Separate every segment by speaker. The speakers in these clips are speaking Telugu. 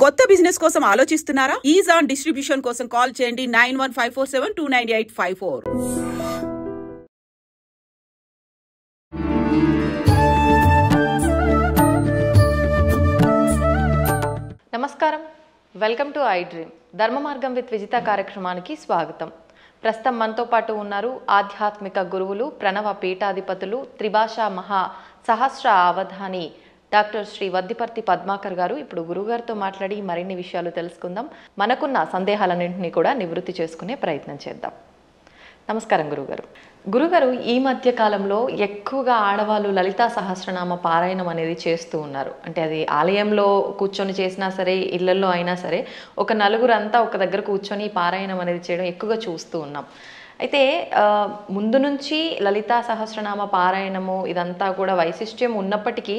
Speaker 1: కొత్త బిజినెస్ కోసం ఆలోచిస్తున్నారా? ఈజ్ ఆన్ డిస్ట్రిబ్యూషన్ కోసం కాల్ చేయండి 9154729854.
Speaker 2: నమస్కారం, వెల్కమ్ టు ఐ డ్రీమ్. ధర్మ మార్గం విత్ విజిత కార్యక్రమానికి స్వాగతం. ప్రస్తుతం మనతో పాటు ఉన్నారు ఆధ్యాత్మిక గురువులు, ప్రణవ పీఠాధిపతులు, త్రిభాషా మహా సహస్ర అవధాని డాక్టర్ శ్రీ వద్దిపర్తి పద్మాకర్ గారు. ఇప్పుడు గురుగారితో మాట్లాడి మరిన్ని విషయాలు తెలుసుకుందాం. మనకున్న సందేహాలన్నింటినీ కూడా నివృత్తి చేసుకునే ప్రయత్నం చేద్దాం. నమస్కారం గురుగారు. గురుగారు, ఈ మధ్య కాలంలో ఎక్కువగా ఆడవాళ్ళు లలితా సహస్రనామ పారాయణం అనేది చేస్తూ ఉన్నారు. అంటే అది ఆలయంలో కూర్చొని చేసినా సరే, ఇళ్లలో అయినా సరే, ఒక నలుగురు అంతా ఒక దగ్గర కూర్చొని పారాయణం అనేది చేయడం ఎక్కువగా చూస్తూ ఉన్నాం. అయితే ముందు నుంచి లలితా సహస్రనామ పారాయణము ఇదంతా కూడా వైశిష్ట్యం ఉన్నప్పటికీ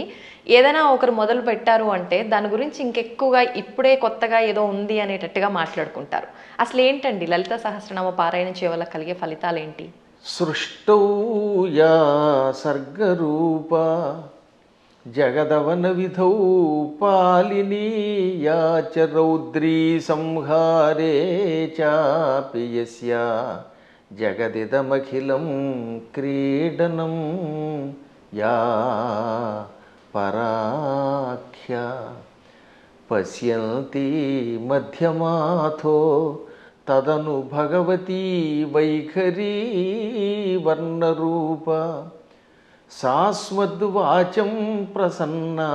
Speaker 2: ఏదైనా ఒకరు మొదలు పెట్టారు అంటే దాని గురించి ఇంకెక్కువగా ఇప్పుడే కొత్తగా ఏదో ఉంది అనేటట్టుగా మాట్లాడుకుంటారు. అసలు ఏంటండి లలితా సహస్రనామ పారాయణం చేయవల్ల కలిగే ఫలితాలు ఏంటి?
Speaker 3: సృష్టౌ యా సర్గరూప జగదవన విధౌ పాలినీ యా చ రౌద్రీ సంహారే చాపి యస్యా జగదిదమఖిలం క్రీడనం యా పరాఖ్య పశ్యంతి మధ్యమాథో తదను భగవతీ వైఖరీ వర్ణరూప సాస్మద్వాచం ప్రసన్నా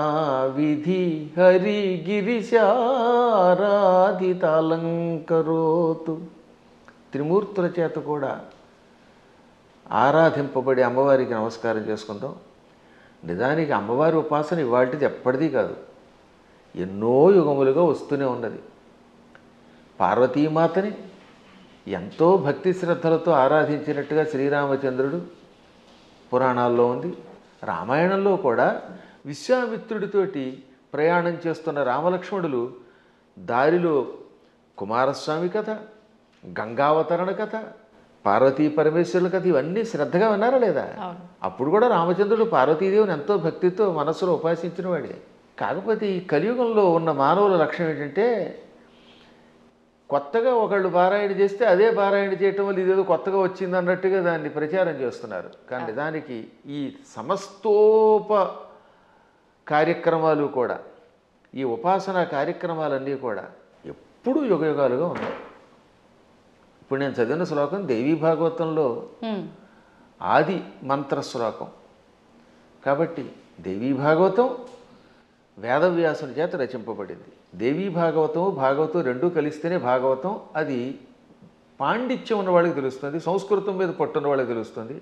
Speaker 3: విధి హరిగిరిశారాధితాలంకరోతు. త్రిమూర్తుల చేత కూడా ఆరాధింపబడి అమ్మవారికి నమస్కారం చేసుకుందాం. నిజానికి అమ్మవారి ఉపాసన ఇవాళది ఎప్పటిదీ కాదు, ఎన్నో యుగములుగా వస్తూనే ఉన్నది. పార్వతీమాతని ఎంతో భక్తి శ్రద్ధలతో ఆరాధించినట్టుగా శ్రీరామచంద్రుడు పురాణాల్లో ఉంది. రామాయణంలో కూడా విశ్వామిత్రుడితోటి ప్రయాణం చేస్తున్న రామలక్ష్మణులు దారిలో కుమారస్వామి కథ, గంగావతరణ కథ, పార్వతీ పరమేశ్వరుల కథ ఇవన్నీ శ్రద్ధగా విన్నారా లేదా? అప్పుడు కూడా రామచంద్రుడు పార్వతీదేవిని ఎంతో భక్తితో మనస్సులో ఉపాసించిన వాడే. కాకపోతే ఈ కలియుగంలో ఉన్న మానవుల లక్ష్యం ఏంటంటే, కొత్తగా ఒకళ్ళు పారాయణ చేస్తే అదే పారాయణ చేయటం వల్ల ఇదేదో కొత్తగా వచ్చింది అన్నట్టుగా దాన్ని ప్రచారం చేస్తున్నారు. కానీ దానికి ఈ సమస్తోప కార్యక్రమాలు కూడా, ఈ ఉపాసనా కార్యక్రమాలన్నీ కూడా ఎప్పుడూ యుగయుగాలుగా ఉన్నాయి. ఇప్పుడు నేను చదివిన శ్లోకం దేవీ భాగవతంలో ఆది మంత్ర శ్లోకం కాబట్టి దేవీ భాగవతం వేదవ్యాసుని చేత రచింపబడింది. దేవీ భాగవతం భాగవతం రెండూ కలిస్తేనే భాగవతం. అది పాండిత్యం ఉన్న వాళ్ళకి తెలుస్తుంది, సంస్కృతం మీద పట్టున్న వాళ్ళకి తెలుస్తుంది.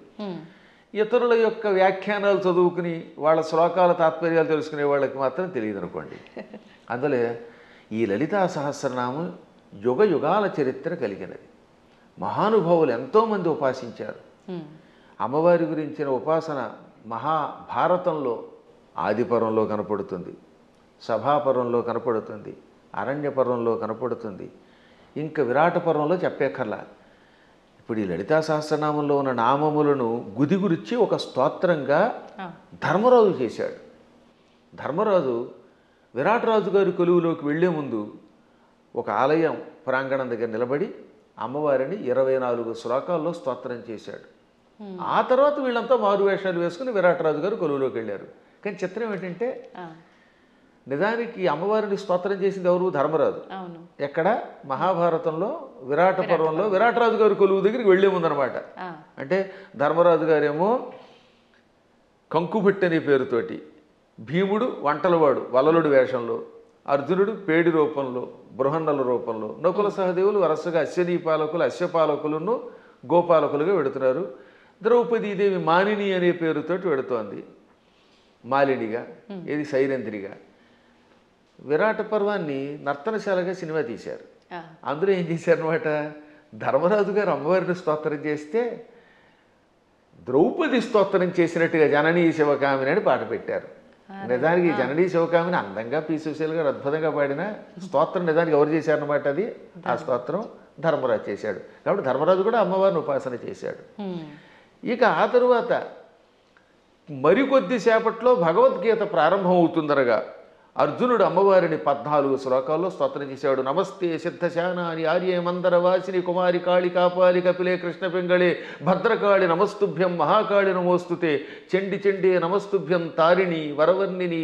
Speaker 3: ఇతరుల యొక్క వ్యాఖ్యానాలు చదువుకుని వాళ్ళ శ్లోకాల తాత్పర్యాలు తెలుసుకునే వాళ్ళకి మాత్రం తెలియదు అనుకోండి. అందులో ఈ లలితా సహస్రనామం యుగ యుగాల చరిత్ర కలిగినది. మహానుభావులు ఎంతోమంది ఉపాసించారు. అమ్మవారి గురించిన ఉపాసన మహాభారతంలో ఆదిపర్వంలో కనపడుతుంది, సభాపర్వంలో కనపడుతుంది, అరణ్యపర్వంలో కనపడుతుంది, ఇంకా విరాట పర్వంలో చెప్పేకర్లా. ఇప్పుడు ఈ లలితా సహస్రనామంలో ఉన్న నామములను గుదిగురిచ్చి ఒక స్తోత్రంగా ధర్మరాజు చేశాడు. ధర్మరాజు విరాటరాజు గారి కొలువులోకి వెళ్లే ముందు ఒక ఆలయం ప్రాంగణం దగ్గర నిలబడి అమ్మవారిని 24 శ్లోకాల్లో స్తోత్రం చేశాడు. ఆ తర్వాత వీళ్ళంతా మారువేషాలు వేసుకుని విరాటరాజు గారు కొలువులోకి వెళ్ళారు. కానీ చిత్రం ఏంటంటే, నిజానికి అమ్మవారిని స్తోత్రం చేసింది ఎవరు? ధర్మరాజు. ఎక్కడ? మహాభారతంలో విరాట పర్వంలో విరాటరాజు గారి కొలువు దగ్గరికి వెళ్లే ముందనమాట. అంటే ధర్మరాజు గారేమో కంకుభట్టి అనే పేరుతోటి, భీముడు వంటలవాడు వలలుడు వేషంలో, అర్జునుడు పేడి రూపంలో, బృహన్నల రూపంలో, నకుల సహదేవులు వరుసగా అశ్వనీ పాలకులు, అశ్వపాలకులను గోపాలకులుగా వెడుతున్నారు. ద్రౌపదీదేవి మానిని అనే పేరుతోటి వెడుతోంది, మాలినిగా, ఇది సైరంధ్రిగా. విరాట పర్వాన్ని నర్తనశాలగా సినిమా తీశారు. అందులో ఏం చేశారనమాట, ధర్మరాజు గారు అమ్మవారిని స్తోత్రం చేస్తే ద్రౌపది స్తోత్రం చేసినట్టుగా జననీ శివకామిని అని పాట పెట్టారు. నిజానికి జననీ శివకామిని అందంగా పీసుశీల్ గారు అద్భుతంగా పాడిన స్తోత్రం నిజానికి ఎవరు చేశారనమాట? అది ఆ స్తోత్రం ధర్మరాజు చేశాడు. కాబట్టి ధర్మరాజు కూడా అమ్మవారిని ఉపాసన చేశాడు. ఇక ఆ తరువాత మరికొద్దిసేపట్లో భగవద్గీత ప్రారంభం అవుతుందనగా అర్జునుడు అమ్మవారిని 14 శ్లోకాల్లో స్తోత్రం చేశాడు. నమస్తే సిద్ధశానాని ఆర్యే మందర వాసిని కుమారి కాళి కాపాలి కపిలే కృష్ణ పింగళే భద్రకాళి నమస్తుభ్యం మహాకాళి నమోస్తుతే చండి చండే నమస్తుభ్యం తారిణి వరవర్ణిని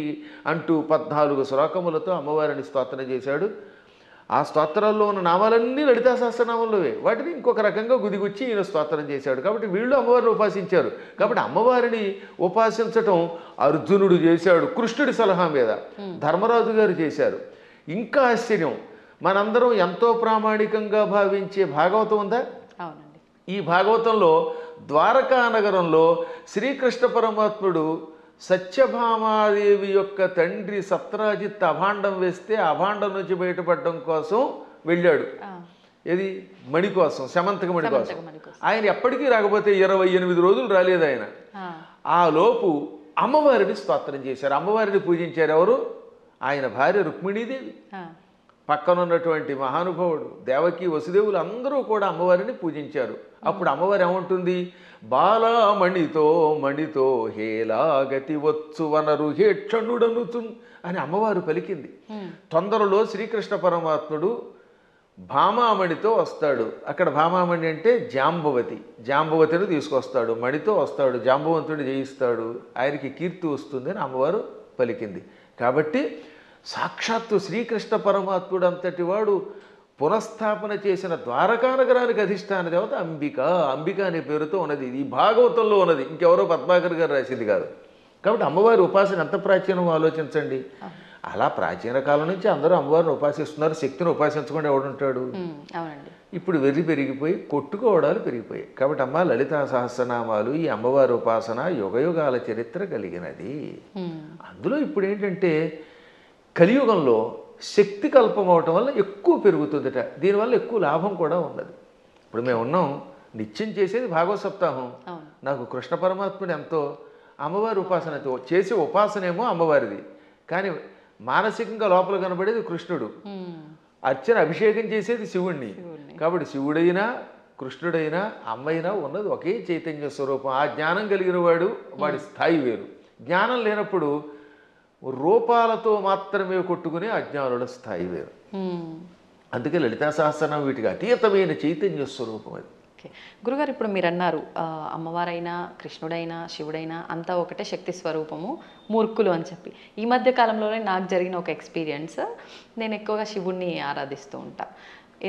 Speaker 3: అంటూ 14 శ్లోకములతో అమ్మవారిని స్తోత్రం చేశాడు. ఆ స్తోత్రాల్లో ఉన్న నామాలన్నీ లలితా సహస్రనామంలోవే. వాటిని ఇంకొక రకంగా గుదిగుచ్చి ఈయన స్తోత్రం చేశాడు. కాబట్టి వీళ్ళు అమ్మవారిని ఉపాసించారు. కాబట్టి అమ్మవారిని ఉపాసించటం అర్జునుడు చేశాడు కృష్ణుడి సలహా మీద, ధర్మరాజు గారు చేశారు. ఇంకా ఆశ్చర్యం, మనందరం ఎంతో ప్రామాణికంగా భావించే భాగవతం ఉందా?
Speaker 2: అవునండి.
Speaker 3: ఈ భాగవతంలో ద్వారకా నగరంలో శ్రీకృష్ణ పరమాత్ముడు సత్యభామాదేవి యొక్క తండ్రి సత్రాజిత్ అభాండం వేస్తే అభాండం నుంచి బయటపడడం కోసం వెళ్ళాడు. ఏది? మణి కోసం, శమంతక మణి కోసం. ఆయన ఎప్పటికీ రాకపోతే 28 రోజులు రాలేదు ఆయన. ఆ లోపు అమ్మవారిని స్తోత్రం చేశారు, అమ్మవారిని పూజించారు. ఎవరు? ఆయన భార్య రుక్మిణీదేవి, పక్కనున్నటువంటి మహానుభావుడు దేవకి వసుదేవులు అందరూ కూడా అమ్మవారిని పూజించారు. అప్పుడు అమ్మవారు ఏమంటుంది? బాలామణితో మణితో హేలాగతి వచ్చు వనరు హేక్షణుడనుచు అని అమ్మవారు పలికింది. తొందరలో శ్రీకృష్ణ పరమాత్ముడు భామామణితో వస్తాడు. అక్కడ భామామణి అంటే జాంబవతి, జాంబవతిని తీసుకొస్తాడు, మణితో వస్తాడు, జాంబవంతుడిని జయిస్తాడు, ఆయనకి కీర్తి వస్తుంది అని అమ్మవారు పలికింది. కాబట్టి సాక్షాత్తు శ్రీకృష్ణ పరమాత్ముడు అంతటి వాడు పునఃస్థాపన చేసిన ద్వారకా నగరానికి అధిష్టాన దేవత అంబిక. అంబిక అనే పేరుతో ఉన్నది. ఇది భాగవతంలో ఉన్నది, ఇంకెవరో పద్మాకర్ గారు రాసింది కాదు. కాబట్టి అమ్మవారి ఉపాసన ఎంత ప్రాచీనమో ఆలోచించండి. అలా ప్రాచీన కాలం నుంచి అందరూ అమ్మవారిని ఉపాసిస్తున్నారు. శక్తిని ఉపాసించకుండా ఎవడుంటాడు? ఇప్పుడు వెర్రి పెరిగిపోయి కొట్టుకోవడాలు పెరిగిపోయాయి. కాబట్టి అమ్మ లలితా సహస్రనామాలు, ఈ అమ్మవారి ఉపాసన యుగయుగాల చరిత్ర కలిగినది. అందులో ఇప్పుడు ఏంటంటే కలియుగంలో శక్తి కల్పం అవటం వల్ల ఎక్కువ పెరుగుతుందట. దీనివల్ల ఎక్కువ లాభం కూడా ఉన్నది. ఇప్పుడు మేము ఉన్నాం, నిత్యం చేసేది భాగవత సప్తాహం. నాకు కృష్ణ పరమాత్ముడు ఎంతో, అమ్మవారి ఉపాసన చేసే ఉపాసనేమో అమ్మవారిది, కానీ మానసికంగా లోపల కనబడేది కృష్ణుడు. అర్చన అభిషేకం చేసేది శివుణ్ణి. కాబట్టి శివుడైనా కృష్ణుడైనా అమ్మైనా ఉన్నది ఒకే చైతన్య స్వరూపం. ఆ జ్ఞానం కలిగిన వాడి స్థాయి వేరు. జ్ఞానం లేనప్పుడు రూపాలతో మాత్రమే కొట్టుకునే అజ్ఞానుల స్థాయి వేరు. అందుకే లలితా సహస్రనామం వీటికి అతీతమైన చైతన్య స్వరూపం అది.
Speaker 2: గురుగారు, ఇప్పుడు మీరు అన్నారు అమ్మవారైనా కృష్ణుడైనా శివుడైనా అంతా ఒకటే శక్తి స్వరూపము, మూర్ఖులు అని చెప్పి. ఈ మధ్య కాలంలోనే నాకు జరిగిన ఒక ఎక్స్పీరియన్స్, నేను ఎక్కువగా శివుణ్ణి ఆరాధిస్తూ ఉంటా.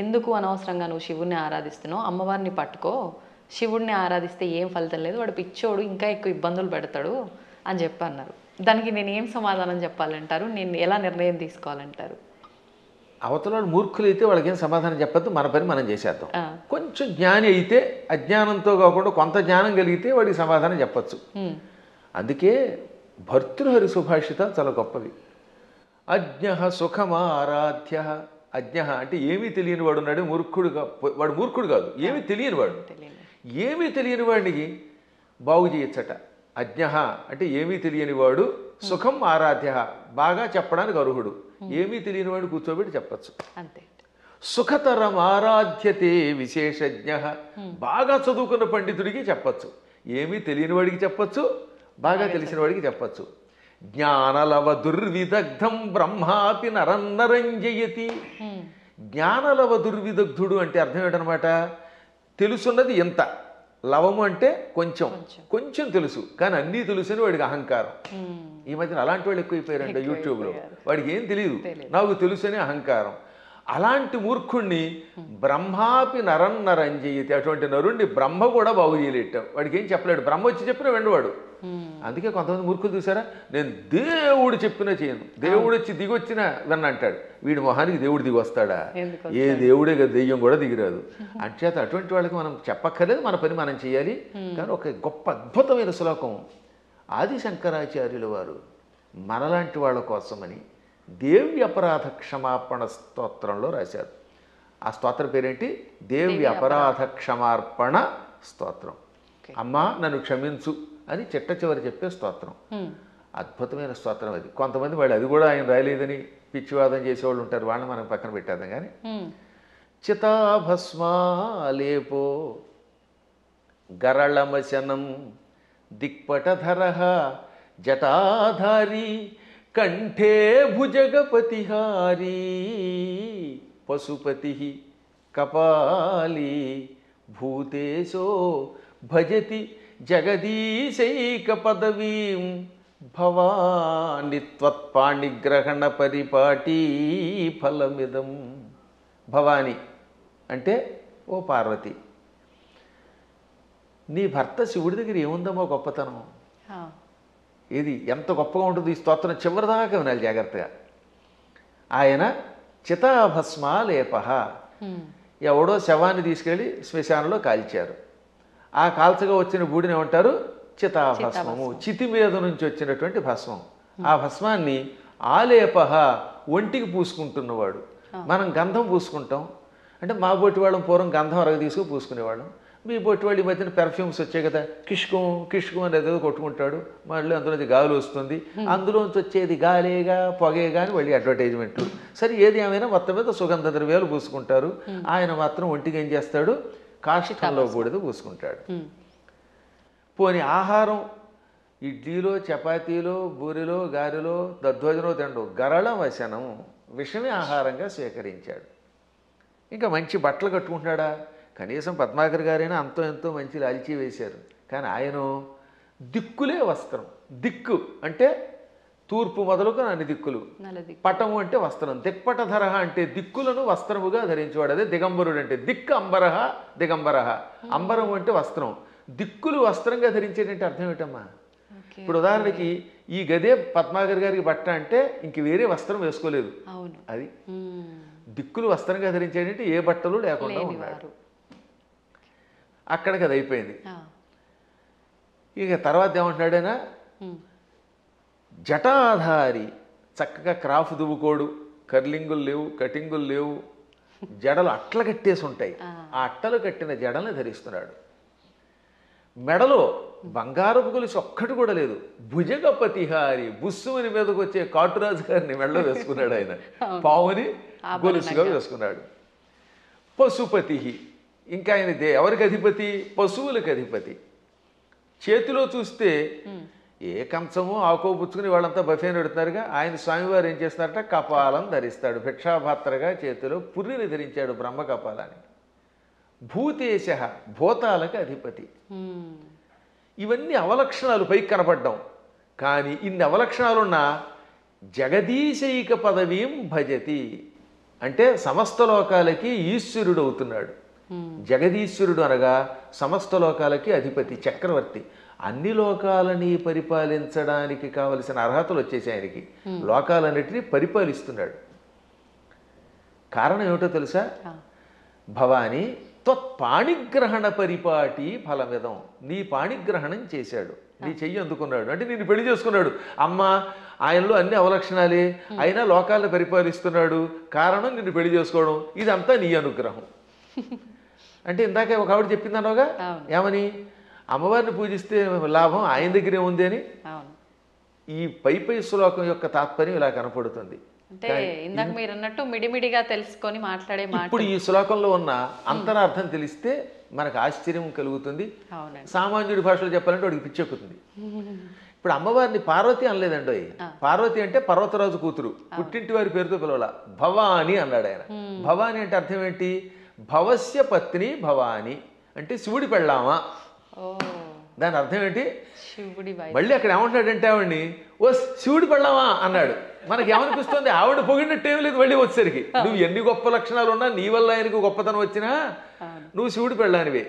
Speaker 2: ఎందుకు అనవసరంగా నువ్వు శివుణ్ణి ఆరాధిస్తున్నావు, అమ్మవారిని పట్టుకో, శివుణ్ణి ఆరాధిస్తే ఏం ఫలితం లేదు, వాడు పిచ్చోడు ఇంకా ఎక్కువ ఇబ్బందులు పెడతాడు అని చెప్పి అన్నారు. దానికి నేను ఏం సమాధానం చెప్పాలంటారు? నేను ఎలా నిర్ణయం తీసుకోవాలంటారు?
Speaker 3: అవతల మూర్ఖులైతే వాళ్ళకి ఏం సమాధానం చెప్పద్దు, మన పని మనం చేసేద్దాం. కొంచెం జ్ఞాని అయితే అజ్ఞానంతో కాకుండా కొంత జ్ఞానం కలిగితే వాడికి సమాధానం చెప్పచ్చు. అందుకే భర్తృహరి సుభాషిత చాలా గొప్పవి. అజ్ఞ సుఖమారాధ్య. అజ్ఞ అంటే ఏమీ తెలియని వాడు ఉన్నాడు, వాడు మూర్ఖుడు కాదు, ఏమీ తెలియని వాడు. ఏమీ తెలియని వాడికి బాగు చేయొచ్చట. అజ్ఞ అంటే ఏమీ తెలియని వాడు, సుఖం ఆరాధ్య బాగా చెప్పడానికి అర్హుడు. ఏమీ తెలియని వాడు కూర్చోబెట్టి చెప్పచ్చు.
Speaker 2: అంతే.
Speaker 3: సుఖతరం ఆరాధ్యతే విశేషజ్ఞ. బాగా చదువుకున్న పండితుడికి చెప్పచ్చు, ఏమీ తెలియని వాడికి చెప్పచ్చు, బాగా తెలిసిన వాడికి చెప్పచ్చు. జ్ఞానలవ దుర్విదగ్ధం బ్రహ్మాపి నరన్నరంజయతి. జ్ఞానలవ దుర్విదగ్ధుడు అంటే అర్థం ఏంటనమాట? తెలుసున్నది ఎంత, లవము అంటే కొంచెం, కొంచెం తెలుసు కానీ అన్నీ తెలుసని వాడికి అహంకారం. ఈ మధ్యన అలాంటి వాళ్ళు ఎక్కువైపోయారంట యూట్యూబ్లో. వాడికి ఏం తెలియదు, నాకు తెలుసని అహంకారం. అలాంటి మూర్ఖుణ్ణి బ్రహ్మాపి నరన్నరంజయతి. అటువంటి నరుణ్ణి బ్రహ్మ కూడా బాగు చేయలేట. వాడికి ఏం చెప్పలేడు, బ్రహ్మ వచ్చి చెప్పినా వెండవాడు. అందుకే కొంతమంది మూర్ఖులు చూసారా, నేను దేవుడు చెప్పినా చేయను, దేవుడు వచ్చి దిగొచ్చినా విన్న అంటాడు. వీడి మొహానికి దేవుడు దిగి వస్తాడా? ఏ దేవుడే కదా, దెయ్యం కూడా దిగిరాదు. అంచేత అటువంటి వాళ్ళకి మనం చెప్పక్కర్లేదు, మన పని మనం చేయాలి. కానీ ఒక గొప్ప అద్భుతమైన శ్లోకం ఆది శంకరాచార్యుల వారు మనలాంటి వాళ్ళ కోసమని దేవి అపరాధ క్షమాపణ స్తోత్రంలో రాశారు. ఆ స్తోత్రం పేరేంటి? దేవి అపరాధ క్షమార్పణ స్తోత్రం. అమ్మా నన్ను క్షమించు అని చిట్ట చివరి చెప్పే స్తోత్రం. అద్భుతమైన స్తోత్రం అది. కొంతమంది వాళ్ళు అది కూడా ఆయన రాయలేదని పిచ్చివాదం చేసేవాళ్ళు ఉంటారు, వాళ్ళని మనం పక్కన పెట్టేద్దాం. కానీ చితాభస్మాలేపో గరళమశనం దిక్పటధర జటాధారి కంఠే భుజగపతిహారీ పశుపతి కపాలీ భూతేశో భజతి జగదీశైక పదవీం భవాని త్వత్పాణిగ్రహణ పరిపాటీ ఫలమిదం. భవాని అంటే ఓ పార్వతి, నీ భర్త శివుడి దగ్గర ఏముందమ్మో గొప్పతనం, ఇది ఎంత గొప్పగా ఉంటుంది. ఈ స్తోత్రం చివరిదాకా వినాలి జాగ్రత్తగా. ఆయన చితాభస్మాలేప, ఎవడో శవాన్ని తీసుకెళ్ళి శ్మశానంలో కాల్చారు. ఆ కాల్చగా వచ్చిన బూడిని ఏమంటారు? చితాభస్మము. చితి మీద నుంచి వచ్చినటువంటి భస్మం. ఆ భస్మాన్ని ఆలేప, ఒంటికి పూసుకుంటున్నవాడు. మనం గంధం పూసుకుంటాం అంటే మా బొట్టి వాళ్ళం పూర్వం గంధం అరగ తీసుకు పూసుకునేవాళ్ళం. మీ బొట్టి వాళ్ళు ఈ మధ్యన పెర్ఫ్యూమ్స్ వచ్చాయి కదా, కిష్కం కిష్కం అనేది ఏదో కొట్టుకుంటాడు, మళ్ళీ అందులోంచి గాలి వస్తుంది, అందులోంచి వచ్చేది గాలేగా పొగేగా అని మళ్ళీ అడ్వర్టైజ్మెంట్లు. సరే ఏది ఏమైనా మొత్తం మీద సుగంధ ద్రవ్యాలు పూసుకుంటారు. ఆయన మాత్రం ఒంటికి ఏం చేస్తాడు? కాష్టంలో బూడిద పూసుకుంటాడు. పోని ఆహారం ఇడ్లీలో చపాతీలో బూరిలో గారెలో దధ్వజనో తిండు, గరళ వశనం, విషమే ఆహారంగా స్వీకరించాడు. ఇంకా మంచి బట్టలు కట్టుకుంటున్నాడా? కనీసం పద్మాకర్ గారైనా అంతో ఎంతో మంచి లాల్చీ వేశారు. కానీ ఆయన దిక్కులే వస్త్రం. దిక్కు అంటే తూర్పు మొదలుకు అన్ని దిక్కులు. పటము అంటే వస్త్రం. దిక్పటధర అంటే దిక్కులను వస్త్రముగా ధరించేవాడు. అదే దిగంబరుడు అంటే. దిక్కు అంబరహ దిగంబరహ. అంబరం అంటే వస్త్రం. దిక్కులు వస్త్రంగా ధరించేటంటే అర్థం ఏమిటమ్మా? ఇప్పుడు ఉదాహరణకి ఈ గదే పద్మాకర్ గారికి బట్ట అంటే ఇంక వేరే వస్త్రం వేసుకోలేదు. అది దిక్కులు వస్త్రంగా ధరించేటంటే ఏ బట్టలు లేకుండా ఉన్నాడు. అక్కడికి అది అయిపోయింది. ఇక తర్వాత ఏమంటున్నాడైనా, జటాధారి, చక్కగా క్రాఫ్ దువ్వుకోడు, కర్లింగులు లేవు, కటింగులు లేవు, జడలు అట్టలు కట్టేసి ఉంటాయి. ఆ అట్టలు కట్టిన జడల్ని ధరిస్తున్నాడు. మెడలో బంగారపు గొలుసు ఒక్కటి కూడా లేదు. భుజగపతిహారి, బుస్సుమని మీదకు వచ్చే కాటురాజు గారిని మెడలో వేసుకున్నాడు ఆయన. పావుని గొలుసుగా వేసుకున్నాడు. పశుపతి, ఇంకా ఆయన ఎవరికి అధిపతి? పశువులకు అధిపతి. చేతిలో చూస్తే ఏ కంచమో ఆకో పుచ్చుకుని వాళ్ళంతా బఫేని పెడుతున్నారుగా, ఆయన స్వామివారు ఏం చేస్తున్నారట? కపాలం ధరిస్తాడు. భిక్షాపాత్రగా చేతిలో పుర్రిని ధరించాడు, బ్రహ్మ కపాలాన్ని. భూతేశ, భూతాలకు అధిపతి. ఇవన్నీ అవలక్షణాలు పైకి కనపడ్డాం. కానీ ఇన్ని అవలక్షణాలున్నా జగదీశైక పదవీం భజతి అంటే సమస్త లోకాలకి ఈశ్వరుడు అవుతున్నాడు. జగదీశ్వరుడు అనగా సమస్త లోకాలకి అధిపతి, చక్రవర్తి. అన్ని లోకాలని పరిపాలించడానికి కావలసిన అర్హతలు వచ్చేసాయి ఆయనకి. లోకాలన్నిటినీ పరిపాలిస్తున్నాడు. కారణం ఏమిటో తెలుసా? భవాని త్వత్పాణిగ్రహణ పరిపాటి ఫలమిదం. నీ పాణిగ్రహణం చేశాడు, నీ చెయ్యి అందుకున్నాడు అంటే నిన్ను పెళ్లి చేసుకున్నాడు. అమ్మ ఆయనలో అన్ని అవలక్షణాలే, అయినా లోకాలను పరిపాలిస్తున్నాడు. కారణం నిన్ను పెళ్లి చేసుకోవడం. ఇదంతా నీ అనుగ్రహం. అంటే ఇందాక ఒక ఆవిడ చెప్పిందనోగా, ఏమని? అమ్మవారిని పూజిస్తే లాభం ఆయన దగ్గరే ఉంది అని. ఈ పై శ్లోకం యొక్క తాత్పర్యం ఇలా కనపడుతుంది.
Speaker 2: అంటే ఇందాక మీరు అన్నట్టు మిడిమిడిగా తెలుసుకొని మాట్లాడే మాట.
Speaker 3: ఇప్పుడు ఈ శ్లోకంలో ఉన్న అంతరార్థం తెలిస్తే మనకు ఆశ్చర్యం కలుగుతుంది. సామాన్యుడి భాషలో చెప్పాలంటే వాడికి పిచ్చెక్కుతుంది. ఇప్పుడు అమ్మవారిని పార్వతి అనలేదండి. పార్వతి అంటే పర్వతరాజు కూతురు, పుట్టింటి వారి పేరుతో పిలవాల. భవాని అన్నాడు ఆయన. భవాని అంటే అర్థం ఏంటి? భవస్య పత్ని భవాని అంటే శివుడి పెళ్ళామా. దాని అర్థం ఏంటి? మళ్ళీ అక్కడ ఏమంటాడంటే ఆవిడ్ని ఓ శివుడి పెళ్ళామా అన్నాడు. మనకి ఏమనిపిస్తుంది? ఆవిడ పొగిడినట్టేం లేదు. మళ్ళీ వచ్చేసరికి నువ్వు ఎన్ని గొప్ప లక్షణాలు ఉన్నా, నీ వల్ల ఆయనకు గొప్పతనం వచ్చినా నువ్వు శివుడి పెళ్ళానివే.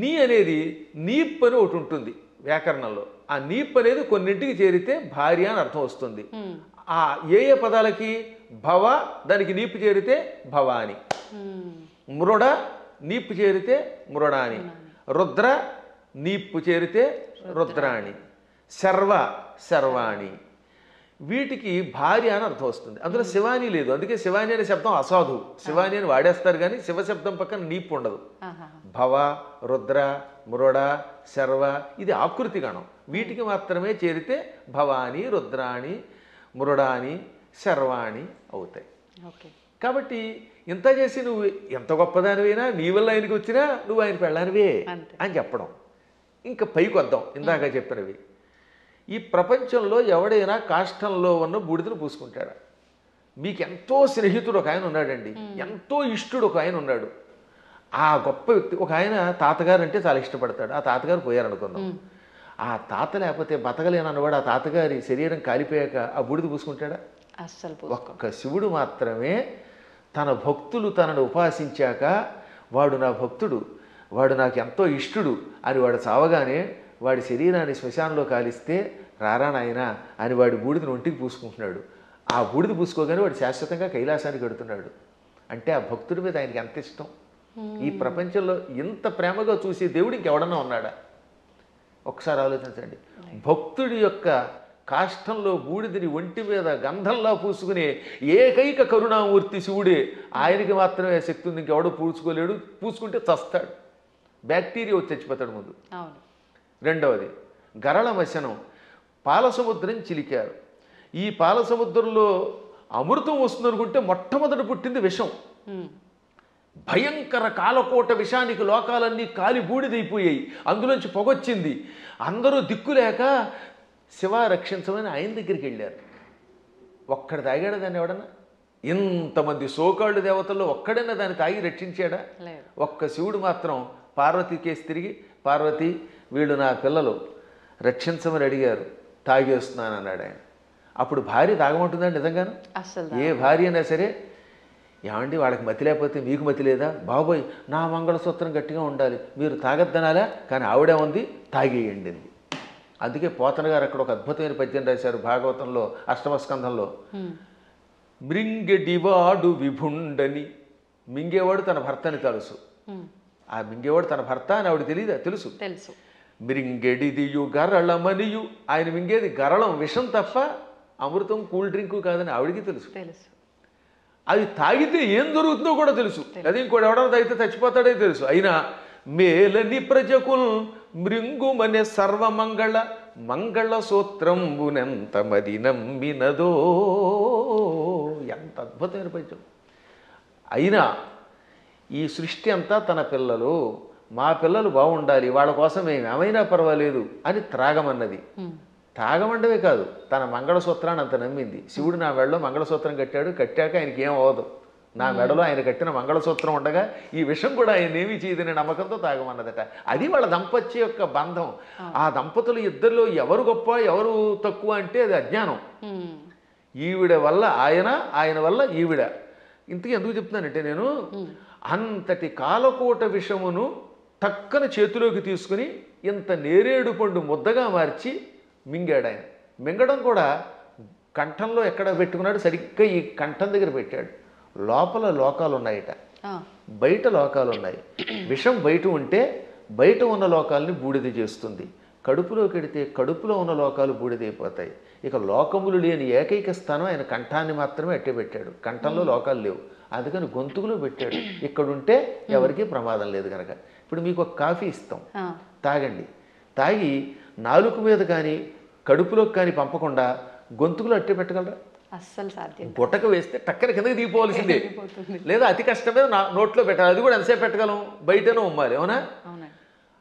Speaker 3: నీ అనేది నీప్ అని ఒకటి ఉంటుంది వ్యాకరణంలో. ఆ నీప్ అనేది కొన్నింటికి చేరితే భార్య అని అర్థం వస్తుంది. ఆ ఏ ఏ పదాలకి? భవ దానికి నీపు చేరితే భవాని, మృడ నీపు చేరితే మృడాని, రుద్ర నీపు చేరితే రుద్రాణి, శర్వ శర్వాణి. వీటికి భార్య అని అర్థం వస్తుంది. అందులో శివాని లేదు. అందుకే శివాని అనే శబ్దం అసాధు. శివాని అని వాడేస్తారు కానీ శివశబ్దం పక్కన నీపు ఉండదు. భవ, రుద్ర, మృడ, శర్వ ఇది ఆకృతి గణం. వీటికి మాత్రమే చేరితే భవాని, రుద్రాణి, మృడాని, శర్వాణి అవుతాయి. కాబట్టి ఇంత చేసి నువ్వు ఎంత గొప్పదానివైనా, నీ వల్ల ఆయనకి వచ్చినా నువ్వు ఆయన పెళ్ళానివే అని చెప్పడం. ఇంకా పైకి వద్దాం. ఇందాక చెప్పినవి ఈ ప్రపంచంలో ఎవడైనా కాష్టంలో ఉన్న బూడిదను పూసుకుంటాడా? మీకు ఎంతో స్నేహితుడు ఒక ఆయన ఉన్నాడండి, ఎంతో ఇష్టుడు ఒక ఆయన ఉన్నాడు. ఆ గొప్ప వ్యక్తి ఒక ఆయన తాతగారు అంటే చాలా ఇష్టపడతాడు. ఆ తాతగారు పోయారనుకుందాం. ఆ తాత లేకపోతే బతకలేనన్నవాడు ఆ తాతగారి శరీరం కాలిపోయాక ఆ బూడిద పూసుకుంటాడా?
Speaker 2: అస్సలు
Speaker 3: ఒక్క శివుడు మాత్రమే తన భక్తులు తనను ఉపాసించాక వాడు నా భక్తుడు, వాడు నాకు ఎంతో ఇష్టుడు అని వాడు చావగానే వాడి శరీరాన్ని శ్మశానంలో కాలిస్తే రారా నాయనా అని వాడి బూడిదని ఒంటికి పూసుకుంటున్నాడు. ఆ బూడిద పూసుకోగానే వాడు శాశ్వతంగా కైలాసానికి వెడుతున్నాడు. అంటే ఆ భక్తుడి మీద ఆయనకి ఎంత ఇష్టం. ఈ ప్రపంచంలో ఇంత ప్రేమగా చూసే దేవుడు ఇంకెవడన్నా ఉన్నాడా? ఒకసారి ఆలోచించండి. భక్తుడి యొక్క కాష్టంలో బూడిదని ఒంటి మీద గంధంలా పూసుకునే ఏకైక కరుణామూర్తి శివుడే. ఆయనకి మాత్రమే శక్తి ఉంది, ఇంకెవడో పూసుకోలేడు. పూసుకుంటే చస్తాడు, బ్యాక్టీరియా వచ్చి చచ్చిపోతాడు ముందు. రెండవది గరళమశనం. పాలసముద్రం చిలికారు. ఈ పాలసముద్రంలో అమృతం వస్తుందనుకుంటే మొట్టమొదట పుట్టింది విషం. భయంకర కాలకోట విషానికి లోకాలన్నీ కాలి బూడిదైపోయాయి. అందులోంచి పొగొచ్చింది. అందరూ దిక్కులేక శివ రక్షించమని ఆయన దగ్గరికి వెళ్ళారు. ఒక్కడ తాగాడా దాన్ని ఎవడన్నా? ఇంతమంది సోకాళ్ళు దేవతల్లో ఒక్కడైనా దాన్ని తాగి రక్షించాడా? ఒక్క శివుడు మాత్రం పార్వతి కేసు తిరిగి, పార్వతి వీళ్ళు నా పిల్లలు రక్షించమని అడిగారు, తాగేస్తున్నాను అన్నాడు ఆయన. అప్పుడు భార్య తాగమంటుందండి నిజంగాను? ఏ భార్య అయినా సరే, ఏమండి వాళ్ళకి మతి లేకపోతే మీకు మతి లేదా? బాబోయ్ నా మంగళసూత్రం గట్టిగా ఉండాలి, మీరు తాగద్దనాలా? కానీ ఆవిడే ఉంది, తాగేయండి. అందుకే పోతన గారు అక్కడ ఒక అద్భుతమైన పద్యం రాశారు భాగవతంలో అష్టమస్కంధంలో. మృంగెడివాడు విభుండని. మింగేవాడు తన భర్తని తెలుసు. ఆ మింగేవాడు తన భర్త అని ఆవిడ తెలియదా? తెలుసు. మృంగెడిదియు గరళమనియు. ఆయన మింగేది గరళం, విషం తప్ప అమృతం కూల్ డ్రింకు కాదని ఆవిడికి తెలుసు. అది తాగితే ఏం జరుగుతుందో కూడా తెలుసు. అది ఇంకోటి ఎవడన్నా తాగితే చచ్చిపోతాడే తెలుసు. అయినా మేలని ప్రజకుల్ మృంగుమనే సర్వమంగళ మంగళ సూత్రంబునెంత మది నమ్మినదో. ఎంత అద్భుతమైన పద్యం. అయినా ఈ సృష్టి అంతా తన పిల్లలు, మా పిల్లలు బాగుండాలి, వాళ్ళ కోసం ఏమైనా పర్వాలేదు అని త్రాగమన్నది. తాగమండవే కాదు, తన మంగళసూత్రాన్ని అంత నమ్మింది. శివుడు నా మెడలో మంగళసూత్రం కట్టాడు, కట్టాక ఆయనకి ఏం అవ్వదు. నా మెడలో ఆయన కట్టిన మంగళసూత్రం ఉండగా ఈ విషయం కూడా ఆయన ఏమీ చేయదనే నమ్మకంతో తాగమన్నదట. అది వాళ్ళ దంపత్య యొక్క బంధం. ఆ దంపతులు ఇద్దరిలో ఎవరు గొప్ప ఎవరు తక్కువ అంటే అది అజ్ఞానం. ఈవిడ వల్ల ఆయన, ఆయన వల్ల ఈవిడ. ఇంతకీ ఎందుకు చెప్తున్నానంటే నేను అంతటి కాలకోట విషమును టక్కన చేతిలోకి తీసుకుని ఇంత నేరేడు పండు ముద్దగా మార్చి మింగాడు ఆయన. మింగడం కూడా కంఠంలో ఎక్కడ పెట్టుకున్నాడు, సరిగ్గా ఈ కంఠం దగ్గర పెట్టాడు. లోపల లోకాలు ఉన్నాయట, బయట లోకాలు ఉన్నాయి. విషం బయట ఉంటే బయట ఉన్న లోకాలని బూడిద చేస్తుంది. కడుపులోకి వెడితే కడుపులో ఉన్న లోకాలు బూడిదైపోతాయి. ఇక లోకములు లేని ఏకైక స్థానం ఆయన కంఠాన్ని మాత్రమే అట్టే పెట్టాడు. కంఠంలో లోకాలు లేవు, అందుకని గొంతుకులో పెట్టాడు. ఇక్కడుంటే ఎవరికీ ప్రమాదం లేదు కనుక. ఇప్పుడు మీకు ఒక కాఫీ ఇస్తాం, తాగండి. తాగి నాలుక మీద కానీ కడుపులోకి కానీ పంపకుండా గొంతుకులో అట్టే పెట్టగలరా?
Speaker 2: అస్సలు సాధ్యం.
Speaker 3: బుట్టక వేస్తే టక్కన కిందకి దిగిపోవలసిందే, లేదా అతి కష్టమే నోట్లో పెట్టాలి. అది కూడా ఎంతసేపు పెట్టగలం? బయటనే ఉమ్మాలి, అవునా?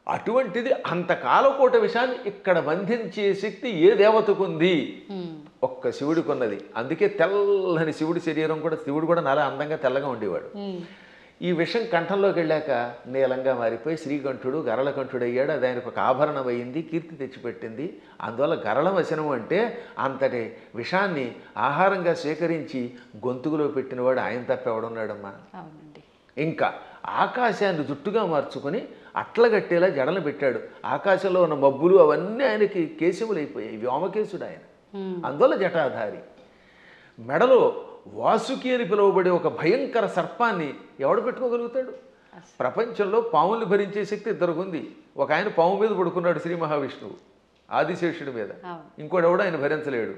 Speaker 3: అటువంటిది అంత కాలకోట విషయాన్ని ఇక్కడ బంధించే శక్తి ఏ దేవతకు ఉంది? ఒక్క శివుడికి ఉన్నది. అందుకే తెల్లని శివుడి శరీరం కూడా, శివుడు కూడా నాలా అందంగా తెల్లగా ఉండేవాడు. ఈ విషం కంఠంలోకి వెళ్ళాక నీలంగా మారిపోయి శ్రీకంఠుడు గరళకంఠుడు అయ్యాడు. అది ఆయనకు ఒక ఆభరణం అయింది, కీర్తి తెచ్చిపెట్టింది. అందువల్ల గరళవశనం అంటే అంతటి విషాన్ని ఆహారంగా స్వీకరించి గొంతుకులో పెట్టినవాడు ఆయన తప్ప ఎవడున్నాడమ్మా? ఇంకా ఆకాశాన్ని జుట్టుగా మార్చుకొని అట్లగట్టేలా జడలు పెట్టాడు. ఆకాశంలో ఉన్న మబ్బులు అవన్నీ ఆయనకి కేశములు అయిపోయాయి. వ్యోమకేశుడు ఆయన, అందువల్ల జటాధారి. మెడలో వాసుకి అని పిలువబడే ఒక భయంకర సర్పాన్ని ఎవడు పెట్టుకోగలుగుతాడు? ప్రపంచంలో పాముల్ని భరించే శక్తి ఇద్దరికి ఉంది. ఒక ఆయన పాము మీద పడుకున్నాడు, శ్రీ మహావిష్ణువు ఆదిశేషుడి మీద. ఇంకోటి ఎవడు ఆయన భరించలేడు.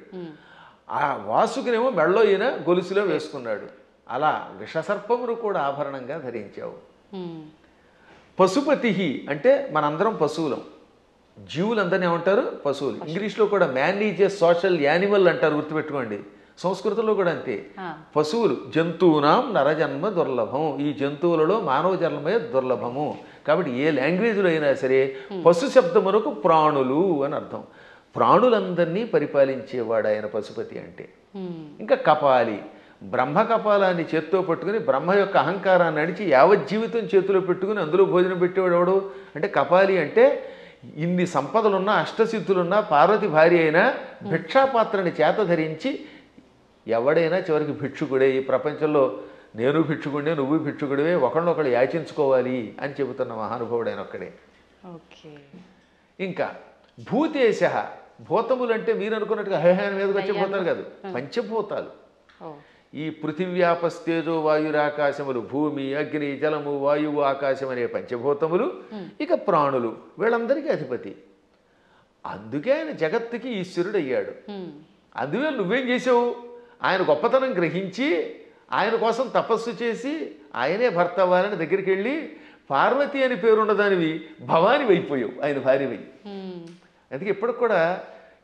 Speaker 3: ఆ వాసుకినేమో మెడలో ఈయన గొలుసులో వేసుకున్నాడు. అలా విషసర్పమును కూడా ఆభరణంగా ధరించావు. పశుపతి అంటే మనందరం పశువులం. జీవులందరినీ ఏమంటారు? పశువులు. ఇంగ్లీష్లో కూడా man is a social animal అంటారు, గుర్తుపెట్టుకోండి. సంస్కృతంలో కూడా అంతే. పశువులు జంతువునాం నరజన్మ దుర్లభం. ఈ జంతువులలో మానవ జన్మే దుర్లభము. కాబట్టి ఏ లాంగ్వేజ్లో అయినా సరే పశు శబ్దమునకు ప్రాణులు అని అర్థం. ప్రాణులందరినీ పరిపాలించేవాడు ఆయన పశుపతి అంటే. ఇంకా కపాలి, బ్రహ్మ కపాలాన్ని చేత్తో పట్టుకుని బ్రహ్మ యొక్క అహంకారాన్ని నడిచి యావజ్జీవితం చేతిలో పెట్టుకుని అందులో భోజనం పెట్టేవాడు ఎవడు అంటే కపాలి. అంటే ఇన్ని సంపదలున్నా అష్టసిద్ధులున్నా పార్వతి భార్య అయినా భిక్షాపాత్రని చేత ధరించి ఎవడైనా చివరికి భిక్షుకుడే. ఈ ప్రపంచంలో నేను భిక్షుకుడే, నువ్వు భిక్షుకుడివే, ఒకళ్ళనొకళ్ళు యాచించుకోవాలి అని చెబుతున్న మహానుభావుడైన ఒక్కడే.
Speaker 2: ఓకే.
Speaker 3: ఇంకా భూతేశ, భూతములు అంటే మీరు అనుకున్నట్టుగా హైహాన్ మీదకి వచ్చే భూతాలు కాదు, పంచభూతాలు. ఈ పృథివ్యాపస్తేజో వాయురాకాశములు, భూమి, అగ్ని, జలము, వాయువు, ఆకాశం అనే పంచభూతములు, ఇక ప్రాణులు, వీళ్ళందరికీ అధిపతి. అందుకే ఆయన జగత్తుకి ఈశ్వరుడు అయ్యాడు. అందువల్ల నువ్వేం చేసావు? ఆయన గొప్పతనం గ్రహించి ఆయన కోసం తపస్సు చేసి ఆయనే భర్త అవ్వాలని దగ్గరికి వెళ్ళి పార్వతి అని పేరున్నదానివి భవాని అయిపోయావు, ఆయన భార్యవై. అందుకే ఇప్పటికి కూడా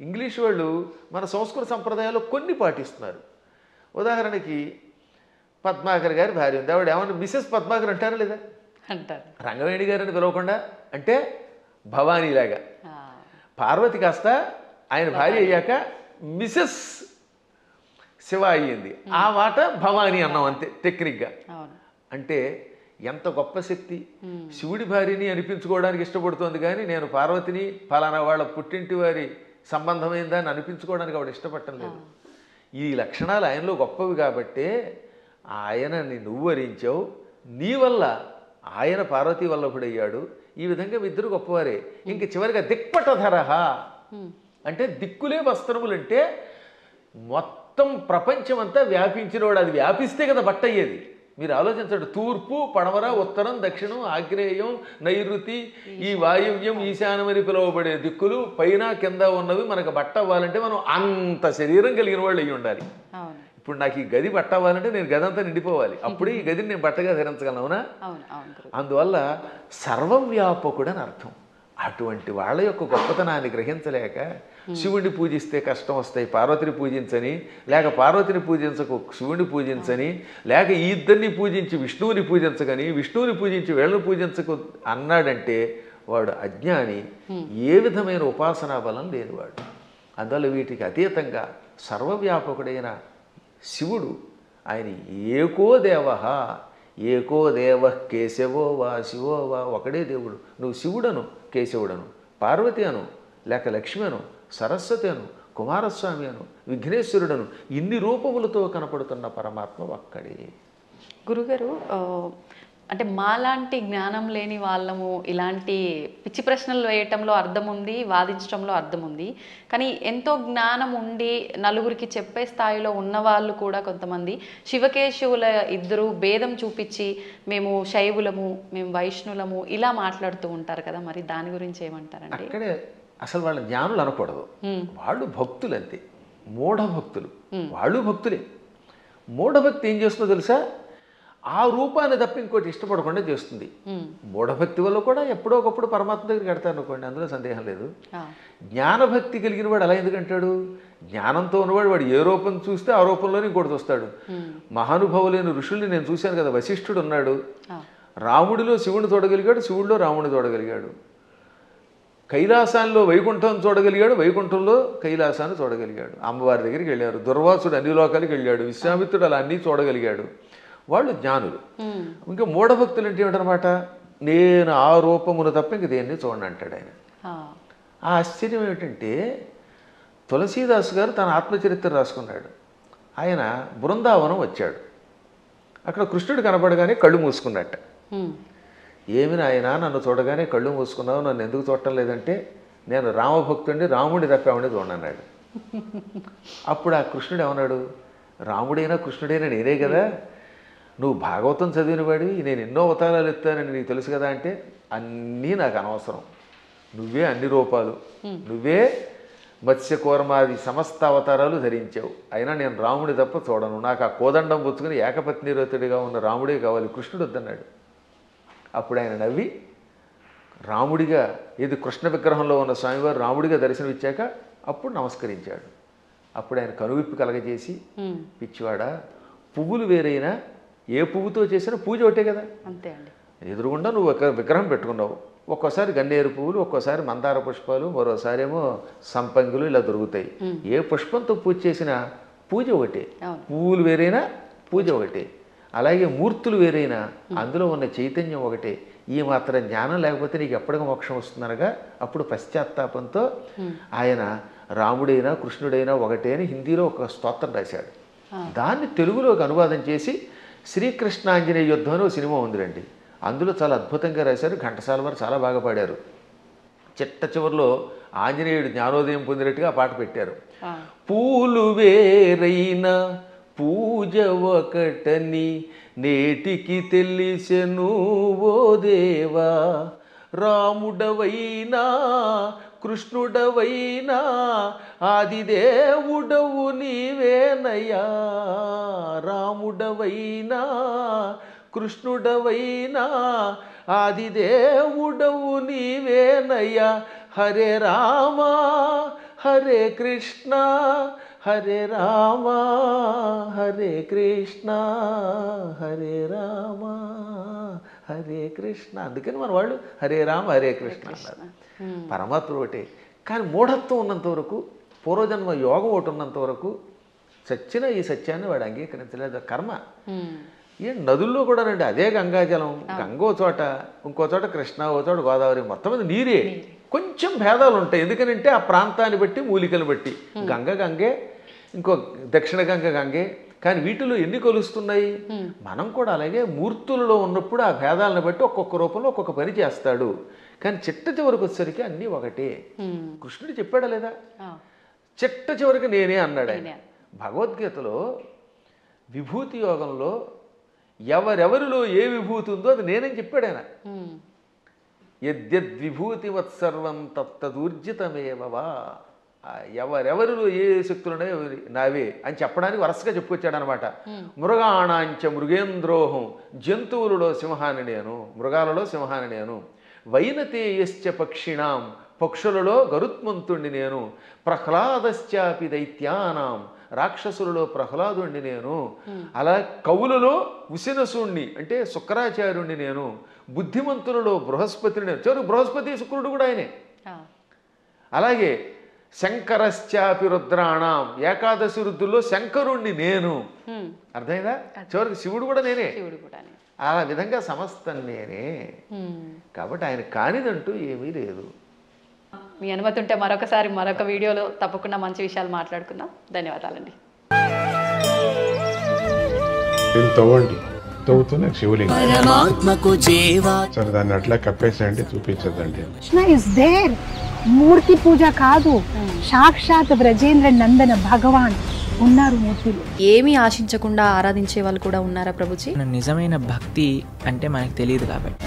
Speaker 3: ఇంగ్లీష్ వాళ్ళు మన సంస్కృత సంప్రదాయాల్లో కొన్ని పాటిస్తున్నారు. ఉదాహరణకి పద్మాకర్ గారి భార్య ఉంది, ఆవిడ ఏమన్నా మిసెస్ పద్మాకర్ అంటారా లేదా?
Speaker 2: అంటారు.
Speaker 3: రంగవేణి గారిని పిలవకుండా అంటే భవానీలాగా. పార్వతి కాస్త ఆయన భార్య అయ్యాక మిసెస్ శివ అయ్యింది, ఆ మాట భవానీ అన్నాం అంతే టెక్నిక్గా. అంటే ఎంత గొప్ప శక్తి! శివుడి భార్యని అనిపించుకోవడానికి ఇష్టపడుతోంది కానీ నేను పార్వతిని ఫలానా వాళ్ళ పుట్టింటి వారి సంబంధమైందని అనిపించుకోవడానికి ఆవిడ ఇష్టపడటం లేదు. ఈ లక్షణాలు ఆయనలో గొప్పవి కాబట్టే ఆయనని నువ్వు వరించావు, నీ వల్ల ఆయన పార్వతీ వల్లభుడయ్యాడు. ఈ విధంగా ఇద్దరు గొప్పవారే. ఇంక చివరిగా దిక్పటధరహ అంటే దిక్కులే వస్త్రములంటే మొత్తం ప్రపంచమంతా వ్యాపించినవాడు. అది వ్యాపిస్తే కదా బట్ట అయ్యేది. మీరు ఆలోచించండి, తూర్పు, పడమర, ఉత్తరం, దక్షిణం, ఆగ్నేయం, నైరుతి, ఈ వాయువ్యం, ఈశాన్యం అని పిలువబడే దిక్కులు పైన కింద ఉన్నవి మనకు బట్ట అవ్వాలంటే మనం అంత శరీరం కలిగిన వాళ్ళు అయ్యి ఉండాలి. ఇప్పుడు నాకు ఈ గది బట్ట అవ్వాలంటే నేను గది అంతా నిండిపోవాలి, అప్పుడే ఈ గదిని నేను బట్టగా ధరించగలను. అవునా? అందువల్ల సర్వవ్యాపకుడు అని అర్థం. అటువంటి వాళ్ళ యొక్క గొప్పతనాన్ని గ్రహించలేక శివుడిని పూజిస్తే కష్టం వస్తాయి, పార్వతిని పూజించని, లేక పార్వతిని పూజించకు శివుడిని పూజించని, లేక ఈ ఇద్దరిని పూజించి విష్ణువుని పూజించగని, విష్ణువుని పూజించి వీళ్ళని పూజించకు అన్నాడంటే వాడు అజ్ఞాని, ఏ విధమైన ఉపాసనా బలం లేనివాడు. అందువల్ల వీటికి అతీతంగా సర్వవ్యాపకుడైన శివుడు ఆయన ఏకో దేవ, ఏకో దేవ కేశవో వా శివో వా, ఒకడే దేవుడు. నువ్వు శివుడను, కేశవుడను, పార్వతి అను, లేక లక్ష్మి అను, సరస్వతి అను, కుమారస్వామి అను, విఘ్నేశ్వరుడను, ఇన్ని రూపములతో కనపడుతున్న పరమాత్మ ఒక్కడే.
Speaker 2: గురుగారు, అంటే మాలాంటి జ్ఞానం లేని వాళ్ళము ఇలాంటి పిచ్చి ప్రశ్నలు వేయటంలో అర్థం ఉంది, వాదించడంలో అర్థం ఉంది. కానీ ఎంతో జ్ఞానం ఉండి నలుగురికి చెప్పే స్థాయిలో ఉన్నవాళ్ళు కూడా కొంతమంది శివకేశవుల ఇద్దరు భేదం చూపించి మేము శైవులము, మేము వైష్ణులము ఇలా మాట్లాడుతూ ఉంటారు కదా, మరి దాని గురించి ఏమంటారండి?
Speaker 3: అక్కడే అసలు వాళ్ళ జ్ఞానులు అనకూడదు, వాళ్ళు భక్తులు అంతే, మూఢభక్తులు. వాళ్ళు భక్తులే. మూఢభక్తి ఏం చేస్తుందో తెలుసా? ఆ రూపాన్ని తప్ప ఇంకోటి ఇష్టపడకుండా చేస్తుంది. మూఢభక్తి వల్ల కూడా ఎప్పుడో ఒకప్పుడు పరమాత్మ దగ్గరికి వెడతారు అనుకోండి, అందులో సందేహం లేదు. జ్ఞానభక్తి కలిగిన వాడు అలా ఎందుకంటాడు? జ్ఞానంతో ఉన్నవాడు వాడు ఏ రూపం చూస్తే ఆ రూపంలోనే ఇంకోటి వస్తాడు. మహానుభావులైన ఋషుల్ని నేను చూశాను కదా, వశిష్ఠుడు ఉన్నాడు, రాముడిలో శివుని చూడగలిగాడు, శివుడిలో రాముడిని చూడగలిగాడు. కైలాసాల్లో వైకుంఠం చూడగలిగాడు, వైకుంఠంలో కైలాసాన్ని చూడగలిగాడు. అమ్మవారి దగ్గరికి వెళ్ళారు. దుర్వాసుడు అన్ని లోకాలకి వెళ్ళాడు, విశ్వామిత్రుడు అలా అన్నీ చూడగలిగాడు. వాళ్ళు జ్ఞానులు. ఇంకా మూఢభక్తులు అంటే ఏమిటనమాట? నేను ఆ రూపమును తప్ప ఇంక దేన్ని చూడండి అంటాడు ఆయన. ఆ ఆశ్చర్యం ఏమిటంటే తులసీదాసు గారు తన ఆత్మచరిత్ర రాసుకున్నాడు. ఆయన బృందావనం వచ్చాడు, అక్కడ కృష్ణుడు కనపడగానే కళ్ళు మూసుకున్నట్ట. ఏమి నాయనా నన్ను చూడగానే కళ్ళు మూసుకున్నావు, నన్ను ఎందుకు చూడటం లేదంటే నేను రామభక్తుడిని, రాముడి తప్పేవాడిని చూడన్నాడు. అప్పుడు ఆ కృష్ణుడు ఏమన్నాడు? రాముడైనా కృష్ణుడైనా నేనే కదా, నువ్వు భాగవతం చదివిన వాడివి, నేను ఎన్నో అవతారాలు ఎత్తానని నీకు తెలుసు కదా అంటే అన్నీ నాకు అనవసరం, నువ్వే అన్ని రూపాలు, నువ్వే మత్స్యకూర్మాది సమస్త అవతారాలు ధరించావు, అయినా నేను రాముడి తప్ప చూడను, నాకు ఆ కోదండం పుచ్చుకుని ఏకపత్నిరతుడిగా ఉన్న రాముడే కావాలి, కృష్ణుడు వద్దన్నాడు. అప్పుడు ఆయన నవ్వి రాముడిగా, ఇది కృష్ణ విగ్రహంలో ఉన్న స్వామివారు రాముడిగా దర్శనమిచ్చాక అప్పుడు నమస్కరించాడు. అప్పుడు ఆయన కనువిప్పు కలగజేసి, పిచ్చివాడా, పువ్వులు వేరైనా ఏ పువ్వుతో చేసినా పూజ ఒకటే కదా,
Speaker 2: అంతే అండి.
Speaker 3: ఎదురుగుండా నువ్వు ఒక విగ్రహం పెట్టుకున్నావు, ఒక్కోసారి గన్నేరు పువ్వులు, ఒక్కోసారి మందార పుష్పాలు, మరోసారి ఏమో సంపంగులు ఇలా దొరుకుతాయి. ఏ పుష్పంతో పూజ చేసినా పూజ ఒకటే, పువ్వులు వేరైనా పూజ ఒకటే. అలాగే మూర్తులు వేరైనా అందులో ఉన్న చైతన్యం ఒకటే. ఈ మాత్రం జ్ఞానం లేకపోతే నీకు ఎప్పటికీ మోక్షం వస్తుందనగా అప్పుడు పశ్చాత్తాపంతో ఆయన రాముడైనా కృష్ణుడైనా ఒకటే అని హిందీలో ఒక స్తోత్రం రాశాడు. దాన్ని తెలుగులోకి అనువాదం చేసి శ్రీకృష్ణాంజనేయ యుద్ధం అని ఒక సినిమా ఉందిరండి. అందులో చాలా అద్భుతంగా రాశారు. ఘంటసాల వారు చాలా బాగా పాడారు. చిట్ట చివరిలో ఆంజనేయుడు జ్ఞానోదయం పొందినట్టుగా ఆ పాట పెట్టారు. పూలు వేరైన పూజ ఒకటని నేటికి తెలిసెను ఓ దేవా, రాముడవైనా కృష్ణుడవైనా ఆదిదేవుడవు నీవేనయ్యా, రాముడవైనా కృష్ణుడవైనా ఆదిదేవుడవు నీవేనయ్యా. హరే రామ హరే కృష్ణ హరే రామ హరే కృష్ణ హరే రామ హరే కృష్ణ. అందుకని మన వాళ్ళు హరే రామ హరే కృష్ణ అన్నారు. పరమాత్మ ఒకటే. కానీ మూఢత్వం ఉన్నంత వరకు, పూర్వజన్మ యోగం ఒకటి ఉన్నంత వరకు సచ్చిన ఈ సత్యాన్ని వాడు అంగీకరించలేదు. కర్మ. ఏ నదుల్లో కూడా రండి, అదే గంగాజలం, గంగో చోట ఇంకో చోట కృష్ణ, ఓ చోట గోదావరి, మొత్తం మీద నీరే. కొంచెం భేదాలు ఉంటాయి. ఎందుకనంటే ఆ ప్రాంతాన్ని బట్టి, మూలికలు బట్టి. గంగ గంగే, ఇంకో దక్షిణ గంగ గంగే. కానీ వీటిలో ఎన్ని కొలుస్తున్నాయి? మనం కూడా అలాగే మూర్తులలో ఉన్నప్పుడు ఆ భేదాలను బట్టి ఒక్కొక్క రూపంలో ఒక్కొక్క పని చేస్తాడు. కానీ చిట్ట చివరికి వచ్చేసరికి అన్నీ ఒకటే. కృష్ణుడు చెప్పాడా లేదా? చిట్ట చివరికి నేనే అన్నాడు ఆయన. భగవద్గీతలో విభూతి యోగంలో ఎవరెవరిలో ఏ విభూతి ఉందో అది నేనని చెప్పాడు ఆయన. యద్యద్విభూతివత్సర్వం తత్తదూర్జితమేవవా. ఎవరెవరిలో ఏ శక్తులున్నాయో నావే అని చెప్పడానికి వరుసగా చెప్పుకొచ్చాడు అనమాట. మృగాణాంచ మృగేంద్రోహం, జంతువులలో సింహాన్ని నేను, మృగాలలో సింహాన్ని నేను. వైనతేయశ్చ పక్షిణాం, పక్షులలో గరుత్మంతుణ్ణి నేను. ప్రహ్లాదశ్చాపి దైత్యానాం, రాక్షసులలో ప్రహ్లాదుణ్ణి నేను. అలా కవులలో ఉసినసుణ్ణి అంటే శుక్రాచార్యుణ్ణి నేను. బుద్ధిమంతులలో బృహస్పతిని నేను. చివరికి బృహస్పతి శుక్రుడు కూడా ఆయనే. అలాగే శంకరశ్చాపి రుద్రాణం, ఏకాదశి రుద్రుల్లో శంకరుణ్ణి నేను. అర్థమైందా? చివరికి శివుడు కూడా నేనే. ఆ విధంగా సమస్తం నేనే. కాబట్టి ఆయన కానిదంటూ ఏమీ లేదు.
Speaker 4: మీ అనుమతి ఉంటే మరొకసారి మరొక వీడియోలో తప్పకుండా మంచి విషయాలు మాట్లాడుకుందాం. ధన్యవాదాలండి.
Speaker 5: తవ్వుతున్న శివలింగం సరే దాన్ని అట్లా కప్పేసేయండి, చూపించదండి.
Speaker 6: Krishna is there. మూర్తి పూజ కాదు, సాక్షాత్ బ్రజేంద్ర నందన భగవాన్ ఉన్నారు మూర్తిలో.
Speaker 7: ఏమీ ఆశించకుండా ఆరాధించే వాళ్ళు కూడా ఉన్నారా ప్రభుజీ?
Speaker 8: నిజమైన భక్తి అంటే మనకు తెలియదు కాబట్టి.